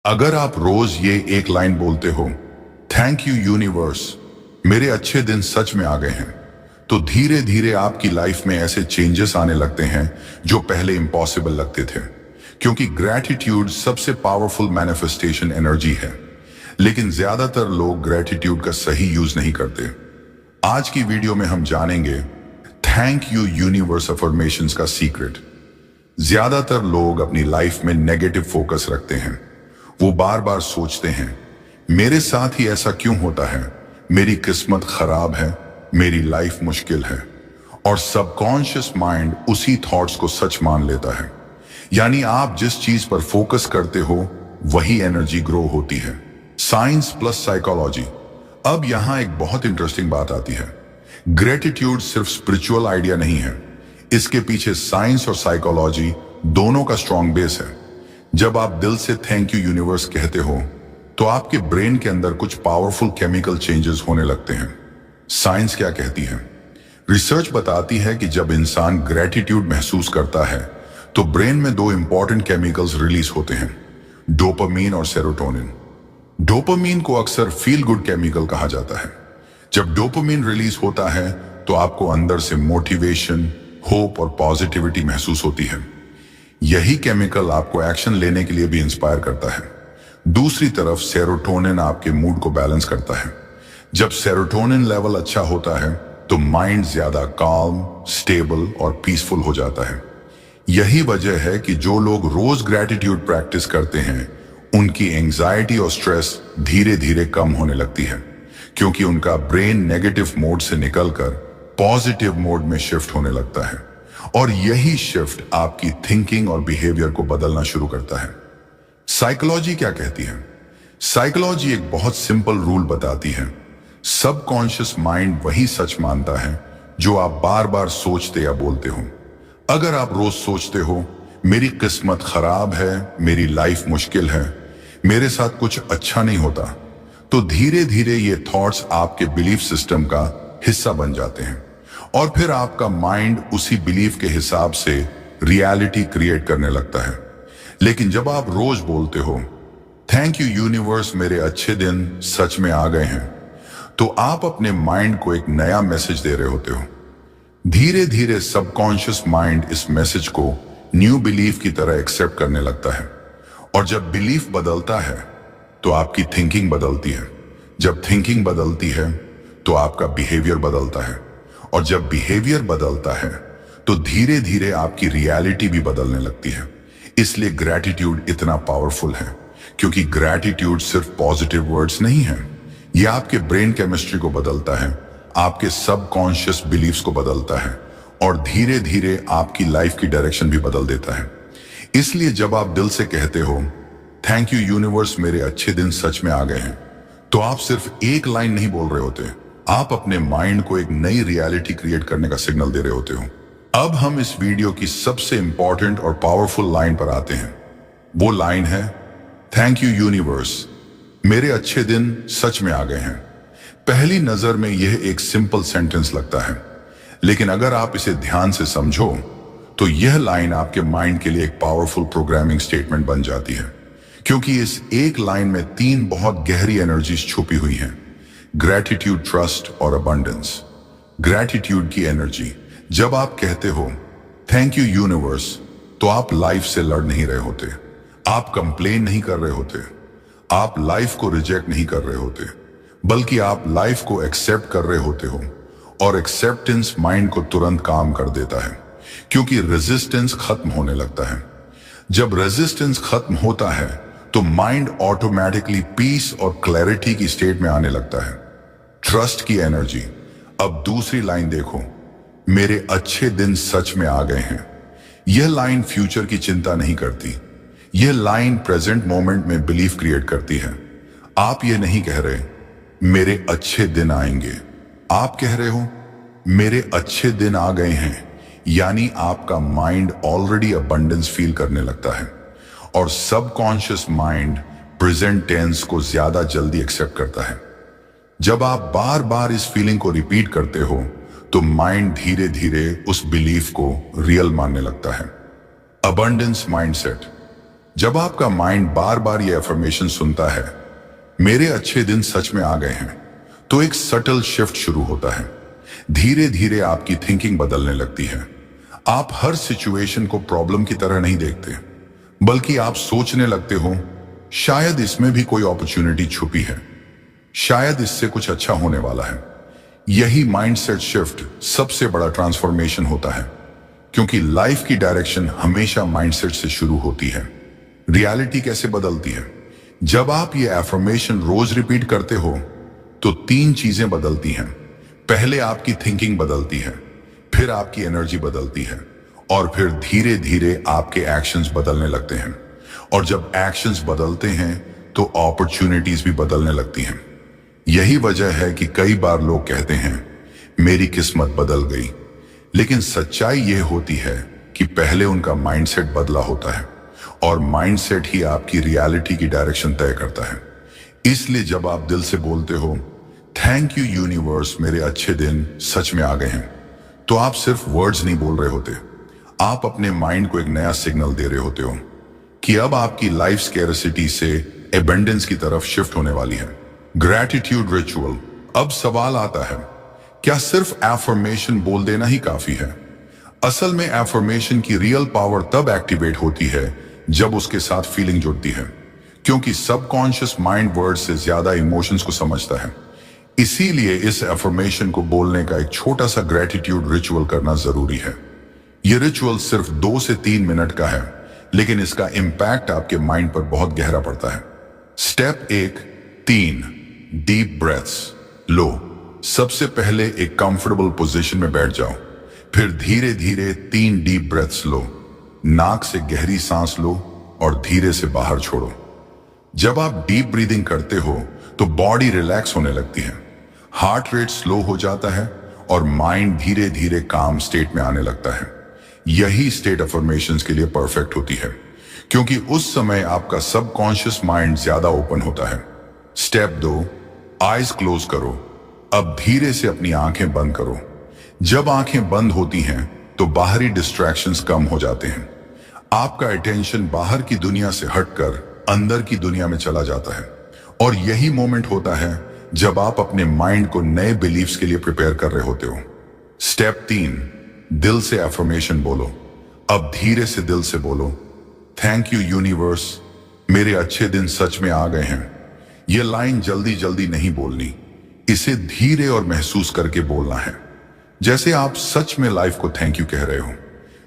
अगर आप रोज ये एक लाइन बोलते हो, थैंक यू यूनिवर्स, मेरे अच्छे दिन सच में आ गए हैं, तो धीरे धीरे आपकी लाइफ में ऐसे चेंजेस आने लगते हैं जो पहले इम्पॉसिबल लगते थे। क्योंकि ग्रैटिट्यूड सबसे पावरफुल मैनिफेस्टेशन एनर्जी है। लेकिन ज्यादातर लोग ग्रैटिट्यूड का सही यूज नहीं करते। आज की वीडियो में हम जानेंगे थैंक यू यूनिवर्स अफर्मेशंस का सीक्रेट। ज्यादातर लोग अपनी लाइफ में नेगेटिव फोकस रखते हैं। वो बार बार सोचते हैं, मेरे साथ ही ऐसा क्यों होता है, मेरी किस्मत खराब है, मेरी लाइफ मुश्किल है। और सबकॉन्शियस माइंड उसी थॉट्स को सच मान लेता है। यानी आप जिस चीज पर फोकस करते हो वही एनर्जी ग्रो होती है। Science plus psychology. अब यहां एक बहुत इंटरेस्टिंग बात आती है। ग्रेटिट्यूड सिर्फ स्पिरिचुअल आइडिया नहीं है, इसके पीछे साइंस और साइकोलॉजी दोनों का स्ट्रॉन्ग बेस है। जब आप दिल से थैंक यू यूनिवर्स कहते हो तो आपके ब्रेन के अंदर कुछ पावरफुल केमिकल चेंजेस होने लगते हैं। साइंस क्या कहती है? रिसर्च बताती है कि जब इंसान ग्रेटिट्यूड महसूस करता है तो ब्रेन में दो इंपॉर्टेंट केमिकल्स रिलीज होते हैं, डोपामीन और सेरोटोनिन। डोपामीन को अक्सर फील गुड केमिकल कहा जाता है। जब डोपामीन रिलीज होता है तो आपको अंदर से मोटिवेशन, होप और पॉजिटिविटी महसूस होती है। यही केमिकल आपको एक्शन लेने के लिए भी इंस्पायर करता है। दूसरी तरफ सेरोटोनिन आपके मूड को बैलेंस करता है। जब सेरोटोनिन लेवल अच्छा होता है तो माइंड ज्यादा काम, स्टेबल और पीसफुल हो जाता है। यही वजह है कि जो लोग रोज ग्रैटिट्यूड प्रैक्टिस करते हैं उनकी एंजाइटी और स्ट्रेस धीरे धीरे कम होने लगती है, क्योंकि उनका ब्रेन नेगेटिव मोड से निकलकर पॉजिटिव मोड में शिफ्ट होने लगता है। और यही शिफ्ट आपकी थिंकिंग और बिहेवियर को बदलना शुरू करता है। साइकोलॉजी क्या कहती है? साइकोलॉजी एक बहुत सिंपल रूल बताती है। सबकॉन्शियस माइंड वही सच मानता है जो आप बार बार सोचते या बोलते हो। अगर आप रोज सोचते हो, मेरी किस्मत खराब है, मेरी लाइफ मुश्किल है, मेरे साथ कुछ अच्छा नहीं होता, तो धीरे धीरे ये थॉट्स आपके बिलीफ सिस्टम का हिस्सा बन जाते हैं। और फिर आपका माइंड उसी बिलीफ के हिसाब से रियलिटी क्रिएट करने लगता है। लेकिन जब आप रोज बोलते हो, थैंक यू यूनिवर्स, मेरे अच्छे दिन सच में आ गए हैं, तो आप अपने माइंड को एक नया मैसेज दे रहे होते हो। धीरे धीरे सबकॉन्शियस माइंड इस मैसेज को न्यू बिलीफ की तरह एक्सेप्ट करने लगता है। और जब बिलीफ बदलता है तो आपकी थिंकिंग बदलती है। जब थिंकिंग बदलती है तो आपका बिहेवियर बदलता है। और जब बिहेवियर बदलता है तो धीरे धीरे आपकी रियलिटी भी बदलने लगती है। इसलिए ग्रैटिट्यूड इतना पावरफुल है, क्योंकि ग्रैटिट्यूड सिर्फ पॉजिटिव वर्ड्स नहीं है, यह आपके ब्रेन केमिस्ट्री को बदलता है, आपके सबकॉन्शियस बिलीफ्स को बदलता है और धीरे धीरे आपकी लाइफ की डायरेक्शन भी बदल देता है। इसलिए जब आप दिल से कहते हो, थैंक यू यूनिवर्स, मेरे अच्छे दिन सच में आ गए हैं, तो आप सिर्फ एक लाइन नहीं बोल रहे होते, आप अपने माइंड को एक नई रियलिटी क्रिएट करने का सिग्नल दे रहे होते हो। अब हम इस वीडियो की सबसे इंपॉर्टेंट और पावरफुल लाइन पर आते हैं। वो लाइन है, थैंक यू यूनिवर्स, मेरे अच्छे दिन सच में आ गए हैं। पहली नजर में यह एक सिंपल सेंटेंस लगता है, लेकिन अगर आप इसे ध्यान से समझो तो यह लाइन आपके माइंड के लिए एक पावरफुल प्रोग्रामिंग स्टेटमेंट बन जाती है। क्योंकि इस एक लाइन में तीन बहुत गहरी एनर्जीज छुपी हुई हैं, ग्रैटिट्यूड, ट्रस्ट और अबंडेंस। ग्रैटिट्यूड की एनर्जी, जब आप कहते हो थैंक यू यूनिवर्स, तो आप लाइफ से लड़ नहीं रहे होते, आप कंप्लेन नहीं कर रहे होते, आप लाइफ को रिजेक्ट नहीं कर रहे होते, बल्कि आप लाइफ को एक्सेप्ट कर रहे होते हो। और एक्सेप्टेंस माइंड को तुरंत काम कर देता है, क्योंकि रेजिस्टेंस खत्म होने लगता है। जब रेजिस्टेंस खत्म होता है तो माइंड ऑटोमेटिकली पीस और क्लैरिटी की स्टेट में आने लगता है। ट्रस्ट की एनर्जी। अब दूसरी लाइन देखो, मेरे अच्छे दिन सच में आ गए हैं। यह लाइन फ्यूचर की चिंता नहीं करती, यह लाइन प्रेजेंट मोमेंट में बिलीफ क्रिएट करती है। आप ये नहीं कह रहे मेरे अच्छे दिन आएंगे, आप कह रहे हो मेरे अच्छे दिन आ गए हैं। यानी आपका माइंड ऑलरेडी अबंडेंस फील करने लगता है और सबकॉन्शियस माइंड प्रेजेंट टेंस को ज्यादा जल्दी एक्सेप्ट करता है। जब आप बार बार इस फीलिंग को रिपीट करते हो तो माइंड धीरे धीरे उस बिलीफ को रियल मानने लगता है। Abundance mindset. जब आपका माइंड बार बार ये एफर्मेशन सुनता है, मेरे अच्छे दिन सच में आ गए हैं, तो एक सटल शिफ्ट शुरू होता है। धीरे धीरे आपकी थिंकिंग बदलने लगती है। आप हर सिचुएशन को प्रॉब्लम की तरह नहीं देखते, बल्कि आप सोचने लगते हो, शायद इसमें भी कोई अपॉर्चुनिटी छुपी है, शायद इससे कुछ अच्छा होने वाला है। यही माइंडसेट शिफ्ट सबसे बड़ा ट्रांसफॉर्मेशन होता है, क्योंकि लाइफ की डायरेक्शन हमेशा माइंडसेट से शुरू होती है। रियलिटी कैसे बदलती है? जब आप ये एफर्मेशन रोज रिपीट करते हो, तो 3 चीजें बदलती हैं। पहले आपकी थिंकिंग बदलती है, फिर आपकी एनर्जी बदलती है, और फिर धीरे धीरे आपके एक्शंस बदलने लगते हैं। और जब एक्शंस बदलते हैं, तो अपॉर्चुनिटीज भी बदलने लगती हैं। यही वजह है कि कई बार लोग कहते हैं, मेरी किस्मत बदल गई। लेकिन सच्चाई यह होती है कि पहले उनका माइंडसेट बदला होता है, और माइंडसेट ही आपकी रियलिटी की डायरेक्शन तय करता है। इसलिए जब आप दिल से बोलते हो, थैंक यू यूनिवर्स, मेरे अच्छे दिन सच में आ गए हैं, तो आप सिर्फ वर्ड्स नहीं बोल रहे होते, आप अपने माइंड को एक नया सिग्नल दे रहे होते हो कि अब आपकी लाइफ स्कैरसिटी से एबंडेंस की तरफ शिफ्ट होने वाली है। Gratitude ritual. अब सवाल आता है, क्या सिर्फ एफर्मेशन बोल देना ही काफी है? असल में एफर्मेशन की रियल पावर तब एक्टिवेट होती है जब उसके साथ फीलिंग जुड़ती है, क्योंकि सबकॉन्शियस माइंड वर्ड से ज्यादा इमोशंस को समझता है। इसीलिए इस एफर्मेशन को बोलने का एक छोटा सा ग्रैटिट्यूड रिचुअल करना जरूरी है। यह रिचुअल सिर्फ 2 से 3 मिनट का है, लेकिन इसका इंपैक्ट आपके माइंड पर बहुत गहरा पड़ता है। स्टेप 1, 3 डीप ब्रेथ्स लो। सबसे पहले एक कंफर्टेबल पोजीशन में बैठ जाओ, फिर धीरे धीरे 3 डीप ब्रेथ्स लो। नाक से गहरी सांस लो और धीरे से बाहर छोड़ो। जब आप डीप ब्रीदिंग करते हो, तो बॉडी रिलैक्स होने लगती है, हार्ट रेट स्लो हो जाता है, और माइंड धीरे धीरे काम स्टेट में आने लगता है। यही स्टेट अफर्मेशंस के लिए परफेक्ट होती है, क्योंकि उस समय आपका सबकॉन्शियस माइंड ज्यादा ओपन होता है। स्टेप 2, आईज क्लोज करो। अब धीरे से अपनी आंखें बंद करो। जब आंखें बंद होती हैं, तो बाहरी डिस्ट्रैक्शंस कम हो जाते हैं। आपका अटेंशन बाहर की दुनिया से हटकर अंदर की दुनिया में चला जाता है, और यही मोमेंट होता है जब आप अपने माइंड को नए बिलीफ्स के लिए प्रिपेयर कर रहे होते हो। स्टेप 3, दिल से एफर्मेशन बोलो। अब धीरे से दिल से बोलो, थैंक यू यूनिवर्स, मेरे अच्छे दिन सच में आ गए हैं। यह लाइन जल्दी जल्दी नहीं बोलनी, इसे धीरे और महसूस करके बोलना है, जैसे आप सच में लाइफ को थैंक यू कह रहे हो।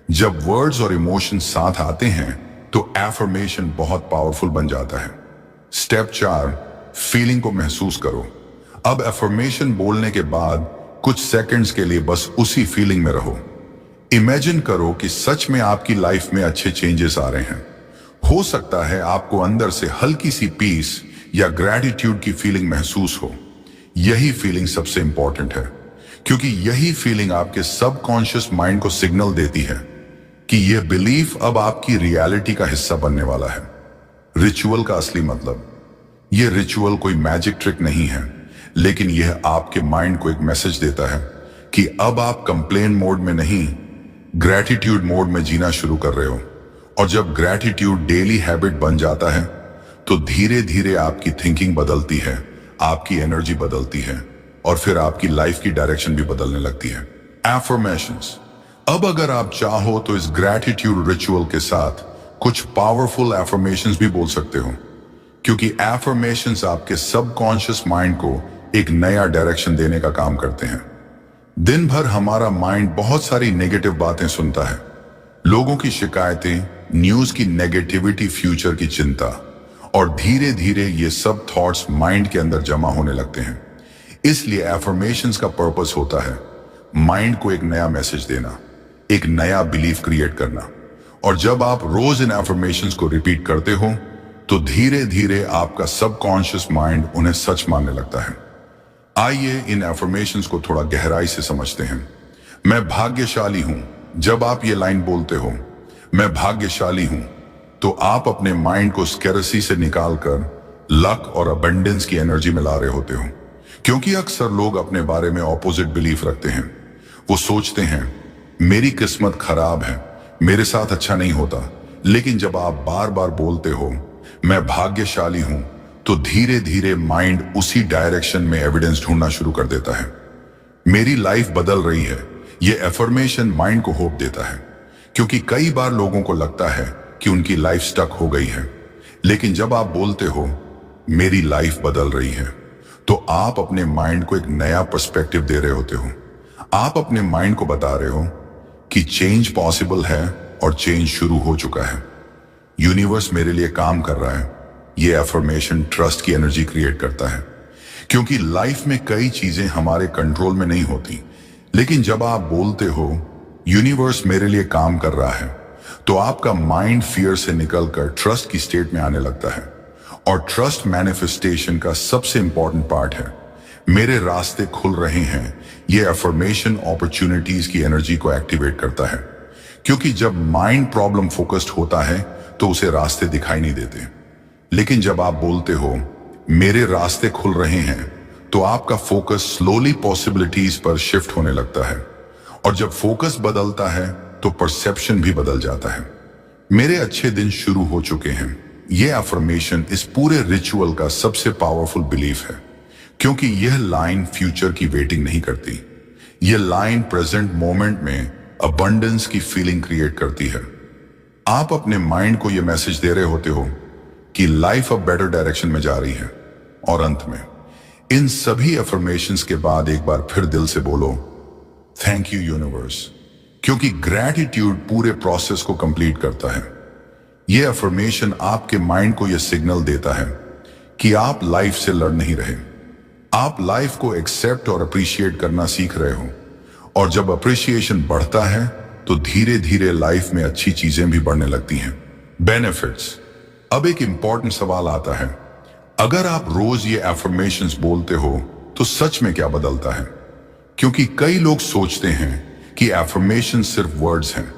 जब वर्ड्स और इमोशन साथ आते हैं, तो एफर्मेशन बहुत पावरफुल बन जाता है। स्टेप 4, फीलिंग को महसूस करो। अब एफर्मेशन बोलने के बाद कुछ सेकंड्स के लिए बस उसी फीलिंग में रहो। इमेजिन करो कि सच में आपकी लाइफ में अच्छे चेंजेस आ रहे हैं। हो सकता है आपको अंदर से हल्की सी पीस या ग्रैटिट्यूड की फीलिंग महसूस हो। यही फीलिंग सबसे इंपॉर्टेंट है, क्योंकि यही फीलिंग आपके सबकॉन्शियस माइंड को सिग्नल देती है कि यह बिलीफ अब आपकी रियलिटी का हिस्सा बनने वाला है। रिचुअल का असली मतलब, यह रिचुअल कोई मैजिक ट्रिक नहीं है, लेकिन यह आपके माइंड को एक मैसेज देता है कि अब आप कंप्लेन मोड में नहीं, ग्रैटिट्यूड मोड में जीना शुरू कर रहे हो। और जब ग्रैटिट्यूड डेली हैबिट बन जाता है, तो धीरे धीरे आपकी थिंकिंग बदलती है, आपकी एनर्जी बदलती है, और फिर आपकी लाइफ की डायरेक्शन भी बदलने लगती है। एफर्मेशंस। अब अगर आप चाहो तो इस ग्रैटिट्यूड रिचुअल के साथ कुछ पावरफुल एफर्मेशंस भी बोल सकते हो, क्योंकि एफर्मेशंस आपके सबकॉन्शियस माइंड को एक नया डायरेक्शन देने का काम करते हैं। दिन भर हमारा माइंड बहुत सारी नेगेटिव बातें सुनता है, लोगों की शिकायतें, न्यूज की नेगेटिविटी, फ्यूचर की चिंता, और धीरे धीरे ये सब थॉट्स माइंड के अंदर जमा होने लगते हैं। इसलिए एफर्मेशंस का पर्पस होता है माइंड को एक नया मैसेज देना, एक नया बिलीफ क्रिएट करना। और जब आप रोज इन एफर्मेशंस को रिपीट करते हो, तो धीरे धीरे आपका सबकॉन्शियस माइंड उन्हें सच मानने लगता है। आइए इन एफर्मेशंस को थोड़ा गहराई से समझते हैं। मैं भाग्यशाली हूं। जब आप ये लाइन बोलते हो, मैं भाग्यशाली हूं, तो आप अपने माइंड को स्कैरसी से निकालकर लक और अबंडेंस की एनर्जी में ला रहे होते हो। क्योंकि अक्सर लोग अपने बारे में ऑपोजिट बिलीफ रखते हैं। वो सोचते हैं, मेरी किस्मत खराब है, मेरे साथ अच्छा नहीं होता, लेकिन जब आप बार बार बोलते हो मैं भाग्यशाली हूं, तो धीरे धीरे माइंड उसी डायरेक्शन में एविडेंस ढूंढना शुरू कर देता है। मेरी लाइफ बदल रही है, ये एफर्मेशन माइंड को होप देता है, क्योंकि कई बार लोगों को लगता है कि उनकी लाइफ स्टक हो गई है। लेकिन जब आप बोलते हो मेरी लाइफ बदल रही है, तो आप अपने माइंड को एक नया पर्सपेक्टिव दे रहे होते हो। आप अपने माइंड को बता रहे हो कि चेंज पॉसिबल है और चेंज शुरू हो चुका है। यूनिवर्स मेरे लिए काम कर रहा है। ये एफर्मेशन ट्रस्ट की एनर्जी क्रिएट करता है, क्योंकि लाइफ में कई चीजें हमारे कंट्रोल में नहीं होती। लेकिन जब आप बोलते हो यूनिवर्स मेरे लिए काम कर रहा है, तो आपका माइंड फियर से निकलकर ट्रस्ट की स्टेट में आने लगता है। और ट्रस्ट मैनिफेस्टेशन का सबसे इंपॉर्टेंट पार्ट है। मेरे रास्ते खुल रहे हैं, ये अफर्मेशन अपॉर्चुनिटीज की एनर्जी को एक्टिवेट करता है, क्योंकि जब माइंड प्रॉब्लम फोकस्ड होता है तो उसे रास्ते दिखाई नहीं देते। लेकिन जब आप बोलते हो मेरे रास्ते खुल रहे हैं, तो आपका फोकस स्लोली पॉसिबिलिटीज पर शिफ्ट होने लगता है। और जब फोकस बदलता है तो परसेप्शन भी बदल जाता है। मेरे अच्छे दिन शुरू हो चुके हैं, ये अफर्मेशन इस पूरे रिचुअल का सबसे पावरफुल बिलीफ है, क्योंकि यह लाइन फ्यूचर की वेटिंग नहीं करती। यह लाइन प्रेजेंट मोमेंट में अबंडेंस की फीलिंग क्रिएट करती है। आप अपने माइंड को यह मैसेज दे रहे होते हो कि लाइफ अब बेटर डायरेक्शन में जा रही है। और अंत में इन सभी अफर्मेशंस के बाद एक बार फिर दिल से बोलो थैंक यू यूनिवर्स, क्योंकि ग्रैटिट्यूड पूरे प्रोसेस को कंप्लीट करता है। यह अफर्मेशन आपके माइंड को यह सिग्नल देता है कि आप लाइफ से लड़ नहीं रहे। आप लाइफ को एक्सेप्ट और अप्रिशिएट करना सीख रहे हो। और जब अप्रिशिएशन बढ़ता है तो धीरे धीरे लाइफ में अच्छी चीजें भी बढ़ने लगती हैं। बेनिफिट्स। अब एक इंपॉर्टेंट सवाल आता है, अगर आप रोज ये अफर्मेशंस बोलते हो तो सच में क्या बदलता है? क्योंकि कई लोग सोचते हैं कि अफर्मेशन सिर्फ वर्ड्स हैं,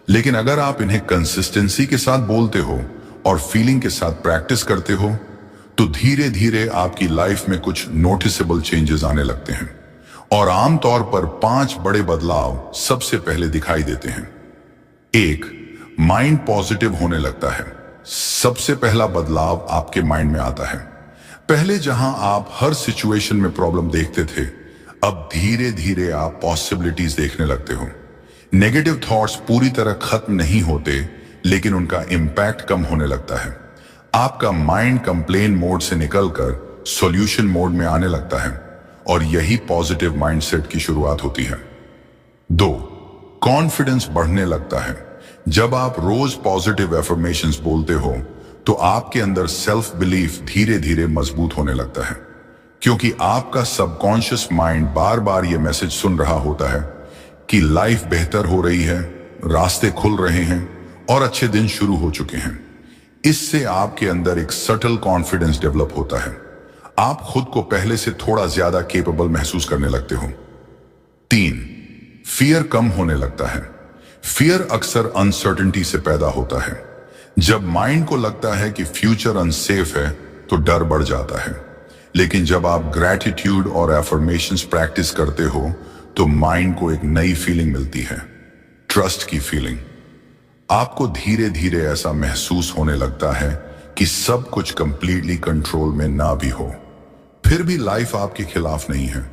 लेकिन अगर आप इन्हें कंसिस्टेंसी के साथ बोलते हो और फीलिंग के साथ प्रैक्टिस करते हो, तो धीरे धीरे आपकी लाइफ में कुछ नोटिसेबल चेंजेस आने लगते हैं। और आमतौर पर 5 बड़े बदलाव सबसे पहले दिखाई देते हैं। 1, माइंड पॉजिटिव होने लगता है। सबसे पहला बदलाव आपके माइंड में आता है। पहले जहां आप हर सिचुएशन में प्रॉब्लम देखते थे, अब धीरे धीरे आप पॉसिबिलिटीज देखने लगते हो। नेगेटिव थॉट्स पूरी तरह खत्म नहीं होते, लेकिन उनका इंपैक्ट कम होने लगता है। आपका माइंड कंप्लेन मोड से निकलकर सॉल्यूशन मोड में आने लगता है, और यही पॉजिटिव माइंडसेट की शुरुआत होती है। 2, कॉन्फिडेंस बढ़ने लगता है। जब आप रोज पॉजिटिव एफर्मेशंस बोलते हो, तो आपके अंदर सेल्फ बिलीफ धीरे धीरे मजबूत होने लगता है, क्योंकि आपका सबकॉन्शियस माइंड बार बार ये मैसेज सुन रहा होता है कि लाइफ बेहतर हो रही है, रास्ते खुल रहे हैं और अच्छे दिन शुरू हो चुके हैं। इससे आपके अंदर एक सटल कॉन्फिडेंस डेवलप होता है। आप खुद को पहले से थोड़ा ज्यादा केपेबल महसूस करने लगते हो। 3, फियर कम होने लगता है। फियर अक्सर अनसर्टेनिटी से पैदा होता है। जब माइंड को लगता है कि फ्यूचर अनसेफ है, तो डर बढ़ जाता है। लेकिन जब आप ग्रैटिट्यूड और एफर्मेशंस प्रैक्टिस करते हो, तो माइंड को एक नई फीलिंग मिलती है, ट्रस्ट की फीलिंग। आपको धीरे धीरे ऐसा महसूस होने लगता है कि सब कुछ कंप्लीटली कंट्रोल में ना भी हो, फिर भी लाइफ आपके खिलाफ नहीं है।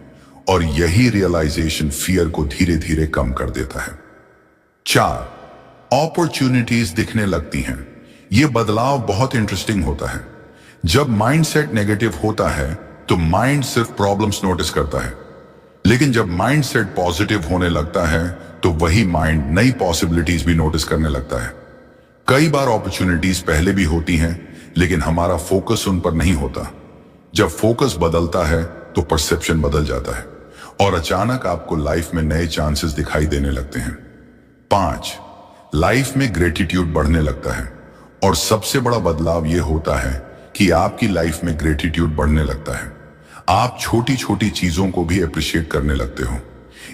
और यही रियलाइजेशन फियर को धीरे धीरे कम कर देता है। 4, अपॉर्चुनिटीज दिखने लगती हैं। यह बदलाव बहुत इंटरेस्टिंग होता है। जब माइंडसेट नेगेटिव होता है, तो माइंड सिर्फ प्रॉब्लम्स नोटिस करता है। लेकिन जब माइंडसेट पॉजिटिव होने लगता है, तो वही माइंड नई पॉसिबिलिटीज भी नोटिस करने लगता है। कई बार अपॉर्चुनिटीज पहले भी होती हैं, लेकिन हमारा फोकस उन पर नहीं होता। जब फोकस बदलता है, तो परसेप्शन बदल जाता है, और अचानक आपको लाइफ में नए चांसेस दिखाई देने लगते हैं। 5, लाइफ में ग्रेटिट्यूड बढ़ने लगता है। और सबसे बड़ा बदलाव यह होता है कि आपकी लाइफ में ग्रेटिट्यूड बढ़ने लगता है। आप छोटी छोटी चीजों को भी अप्रिशिएट करने लगते हो।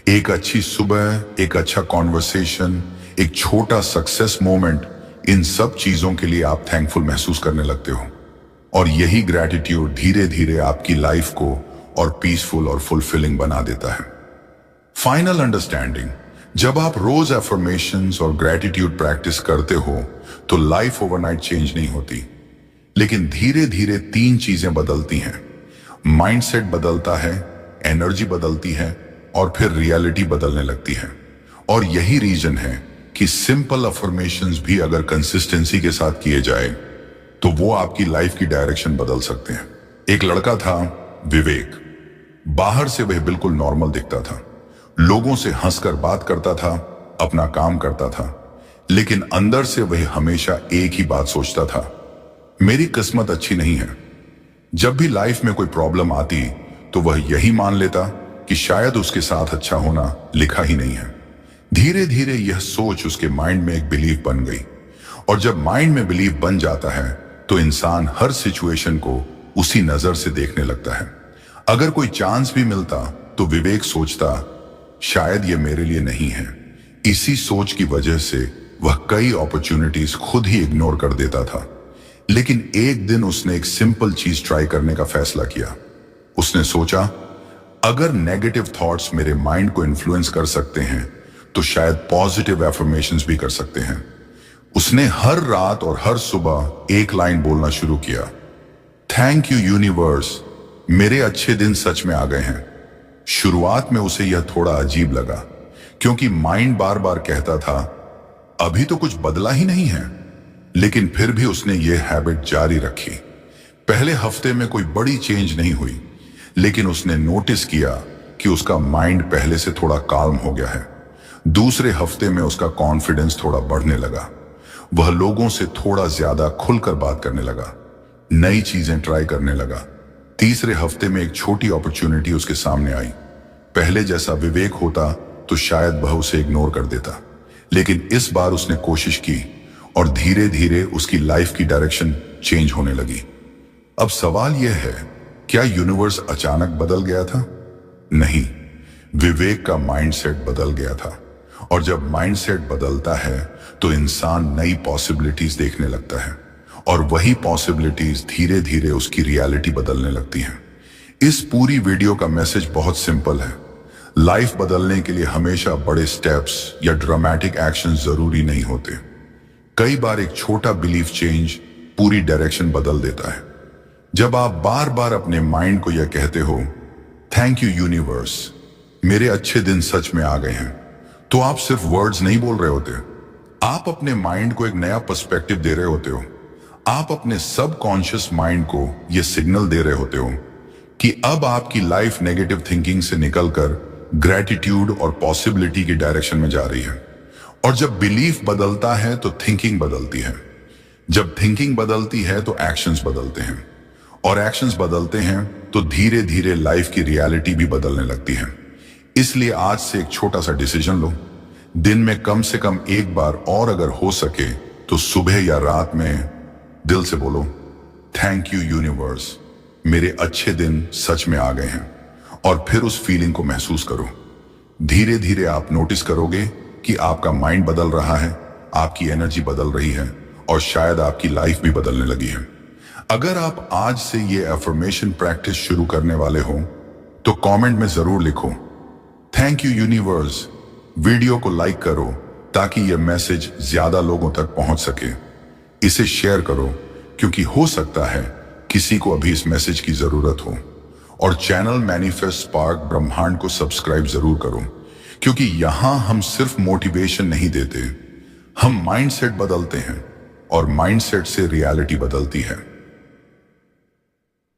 एक अच्छी सुबह, एक अच्छा कॉन्वर्सेशन, एक छोटा सक्सेस मोमेंट, इन सब चीजों के लिए आप थैंकफुल महसूस करने लगते हो। और यही ग्रैटिट्यूड धीरे धीरे आपकी लाइफ को और पीसफुल और फुलफिलिंग बना देता है। Final understanding. जब आप रोज एफर्मेशंस और ग्रेटिट्यूड प्रैक्टिस करते हो तो लाइफ ओवरनाइट चेंज नहीं होती, लेकिन धीरे धीरे तीन चीजें बदलती हैं। माइंडसेट बदलता है, एनर्जी बदलती है और फिर रियलिटी बदलने लगती है। और यही रीजन है कि सिंपल अफर्मेशंस भी अगर कंसिस्टेंसी के साथ किए जाए तो वो आपकी लाइफ की डायरेक्शन बदल सकते हैं। एक लड़का था विवेक। बाहर से वह बिल्कुल नॉर्मल दिखता था, लोगों से हंसकर बात करता था, अपना काम करता था, लेकिन अंदर से वह हमेशा एक ही बात सोचता था, मेरी किस्मत अच्छी नहीं है। जब भी लाइफ में कोई प्रॉब्लम आती तो वह यही मान लेता कि शायद उसके साथ अच्छा होना लिखा ही नहीं है। धीरे धीरे यह सोच उसके माइंड में एक बिलीफ बन गई, और जब माइंड में बिलीफ बन जाता है तो इंसान हर सिचुएशन को उसी नजर से देखने लगता है। अगर कोई चांस भी मिलता तो विवेक सोचता शायद यह मेरे लिए नहीं है। इसी सोच की वजह से वह कई अपॉर्चुनिटीज खुद ही इग्नोर कर देता था। लेकिन एक दिन उसने एक सिंपल चीज ट्राई करने का फैसला किया। उसने सोचा, अगर नेगेटिव थॉट्स मेरे माइंड को इन्फ्लुएंस कर सकते हैं तो शायद पॉजिटिव एफर्मेशंस भी कर सकते हैं। उसने हर रात और हर सुबह एक लाइन बोलना शुरू किया, थैंक यू यूनिवर्स, मेरे अच्छे दिन सच में आ गए हैं। शुरुआत में उसे यह थोड़ा अजीब लगा, क्योंकि माइंड बार बार कहता था अभी तो कुछ बदला ही नहीं है। लेकिन फिर भी उसने यह हैबिट जारी रखी। पहले हफ्ते में कोई बड़ी चेंज नहीं हुई, लेकिन उसने नोटिस किया कि उसका माइंड पहले से थोड़ा काल्म हो गया है। दूसरे हफ्ते में उसका कॉन्फिडेंस थोड़ा बढ़ने लगा, वह लोगों से थोड़ा ज्यादा खुलकर बात करने लगा, नई चीजें ट्राई करने लगा। तीसरे हफ्ते में एक छोटी अपॉर्चुनिटी उसके सामने आई। पहले जैसा विवेक होता तो शायद वह उसे इग्नोर कर देता, लेकिन इस बार उसने कोशिश की और धीरे धीरे उसकी लाइफ की डायरेक्शन चेंज होने लगी। अब सवाल यह है, क्या यूनिवर्स अचानक बदल गया था? नहीं, विवेक का माइंडसेट बदल गया था। और जब माइंडसेट बदलता है तो इंसान नई पॉसिबिलिटीज देखने लगता है, और वही पॉसिबिलिटीज धीरे धीरे उसकी रियलिटी बदलने लगती हैं। इस पूरी वीडियो का मैसेज बहुत सिंपल है। लाइफ बदलने के लिए हमेशा बड़े स्टेप्स या ड्रामेटिक एक्शन जरूरी नहीं होते। कई बार एक छोटा बिलीफ चेंज पूरी डायरेक्शन बदल देता है। जब आप बार बार अपने माइंड को यह कहते हो, थैंक यू यूनिवर्स, मेरे अच्छे दिन सच में आ गए हैं, तो आप सिर्फ वर्ड्स नहीं बोल रहे होते, आप अपने माइंड को एक नया पर्सपेक्टिव दे रहे होते हो। आप अपने सबकॉन्शियस माइंड को यह सिग्नल दे रहे होते हो कि अब आपकी लाइफ नेगेटिव थिंकिंग से निकलकर ग्रेटिट्यूड और पॉसिबिलिटी की डायरेक्शन में जा रही है। और जब बिलीफ बदलता है तो थिंकिंग बदलती है। जब थिंकिंग बदलती है तो एक्शंस बदलते हैं, और एक्शंस बदलते हैं तो धीरे धीरे लाइफ की रियलिटी भी बदलने लगती है। इसलिए आज से एक छोटा सा डिसीजन लो। दिन में कम से कम एक बार, और अगर हो सके तो सुबह या रात में दिल से बोलो, थैंक यू यूनिवर्स, मेरे अच्छे दिन सच में आ गए हैं। और फिर उस फीलिंग को महसूस करो। धीरे धीरे आप नोटिस करोगे कि आपका माइंड बदल रहा है, आपकी एनर्जी बदल रही है, और शायद आपकी लाइफ भी बदलने लगी है। अगर आप आज से ये अफर्मेशन प्रैक्टिस शुरू करने वाले हो तो कमेंट में जरूर लिखो, थैंक यू यूनिवर्स। वीडियो को लाइक करो ताकि यह मैसेज ज्यादा लोगों तक पहुंच सके। इसे शेयर करो, क्योंकि हो सकता है किसी को अभी इस मैसेज की जरूरत हो। और चैनल मैनिफेस्ट स्पार्क ब्रह्मांड को सब्सक्राइब जरूर करो, क्योंकि यहां हम सिर्फ मोटिवेशन नहीं देते, हम माइंडसेट बदलते हैं, और माइंडसेट से रियलिटी बदलती है।